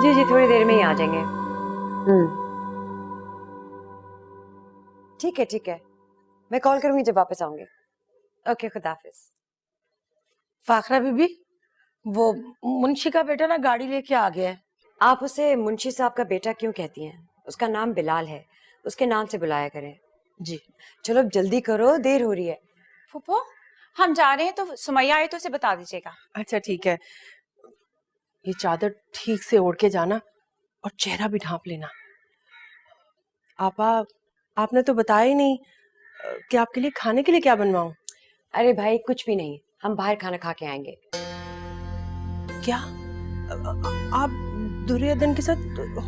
जी जी, थोड़ी देर में ही आ जाएंगे। ठीक है, मैं कॉल करूंगी जब वापस आऊंगी। ओके, खुदा हाफिज। फाखरा बीबी, वो मुंशी का बेटा ना गाड़ी लेके आ गया है। आप उसे मुंशी साहब का बेटा क्यों कहती हैं? उसका नाम बिलाल है, उसके नाम से बुलाया करें। जी। चलो अब जल्दी करो, देर हो रही है। फूफो, हम जा रहे हैं, तो सुमैया आए तो उसे बता दीजिएगा। अच्छा ठीक है, ये चादर ठीक से ओढ़ के जाना और चेहरा भी ढांप लेना। आपा, आपने तो बताया ही नहीं कि आपके लिए खाने के लिए क्या बनवाऊं। अरे भाई कुछ भी नहीं, हम बाहर खाना खा के आएंगे। क्या आप दुर्योधन के साथ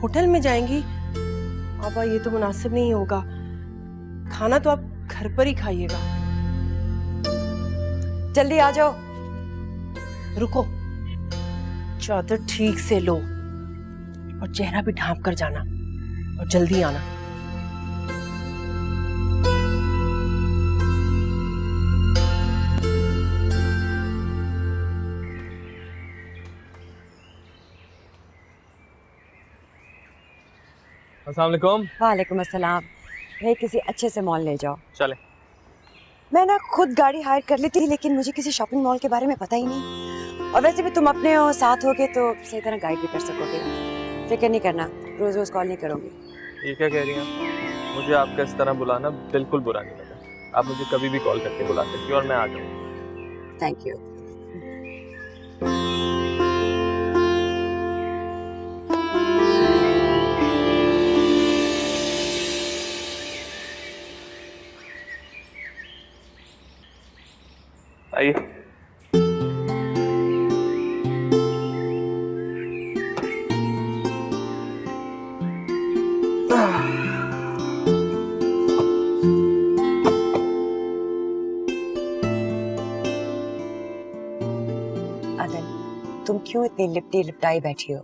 होटल में जाएंगी? आपा, ये तो मुनासिब नहीं होगा। खाना तो आप घर पर ही खाइएगा। जल्दी आ जाओ। रुको, चादर ठीक से लो और चेहरा भी ढांप कर जाना और जल्दी आना। अस्सलाम वालेकुम। वालेकुम अस्सलाम। भाई किसी अच्छे से मॉल ले जाओ। चले। मैं ना खुद गाड़ी हायर कर लेती, लेकिन मुझे किसी शॉपिंग मॉल के बारे में पता ही नहीं। और वैसे भी तुम अपने हो, साथ होगे तो सही तरह गाइड भी कर सकोगे। फिक्र नहीं करना, रोज रोज कॉल नहीं करूंगी। ये क्या कह रही हैं? मुझे आपका इस तरह बुलाना बिल्कुल बुरा नहीं लगा। आप मुझे कभी भी कॉल करके बुला सकती हो और मैं आ जाऊंगा। Thank you. आइए। अदन, तुम क्यों इतनी लिपटी लिपटाई बैठी हो?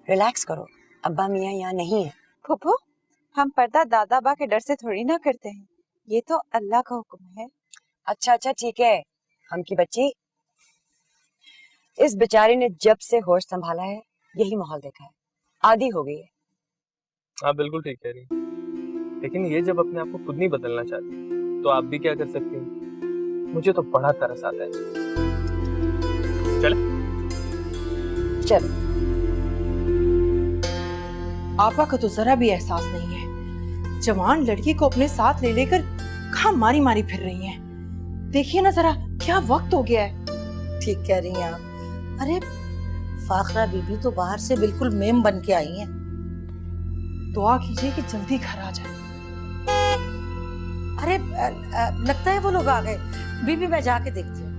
रिलैक्स करो, अब्बा मियाँ यहाँ नहीं है। फूफो, हम पर्दा दादा बा के डर से थोड़ी ना करते हैं, ये तो अल्लाह का हुक्म है। अच्छा ठीक है। हम की बच्ची, इस बेचारी ने जब से होश संभाला है यही माहौल देखा है, आदी हो गई है। आप बिल्कुल ठीक कह रही हैं, लेकिन ये जब अपने आप को खुद नहीं बदलना चाहती तो आप भी क्या कर सकती हैं? मुझे तो बड़ा तरस आता है। चल। आपा को तो जरा भी एहसास नहीं है। जवान लड़की को अपने साथ ले लेकर कहाँ मारी मारी फिर रही हैं। देखिए ना जरा, क्या वक्त हो गया है। ठीक कह रही हैं आप। अरे फाखरा बीबी तो बाहर से बिल्कुल मेम बन के आई हैं। दुआ कीजिए कि जल्दी घर आ जाए। अरे लगता है वो लोग आ गए। बीबी मैं जाके देखती हूँ।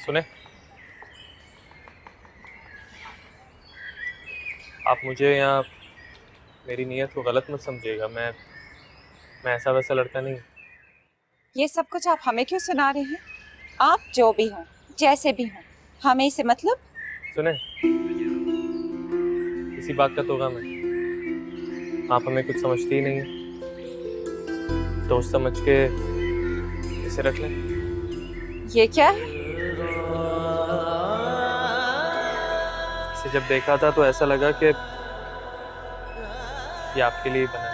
सुने, आप मुझे यहाँ, मेरी नीयत को गलत मत समझिएगा। मैं ऐसा वैसा लड़का नहीं। ये सब कुछ आप हमें क्यों सुना रहे हैं? आप जो भी हो, जैसे भी हो, हमें इसे मतलब। सुने, किसी बात का तो गम है। आप हमें कुछ समझती ही नहीं, दोस्त समझ के इसे रख लें। ये क्या है? इसे जब देखा था तो ऐसा लगा कि ये आपके लिए बना है।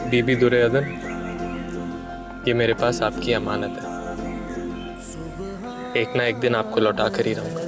बीबी दुर्योधन, ये मेरे पास आपकी अमानत है। एक ना एक दिन आपको लौटा कर ही रहूंगा।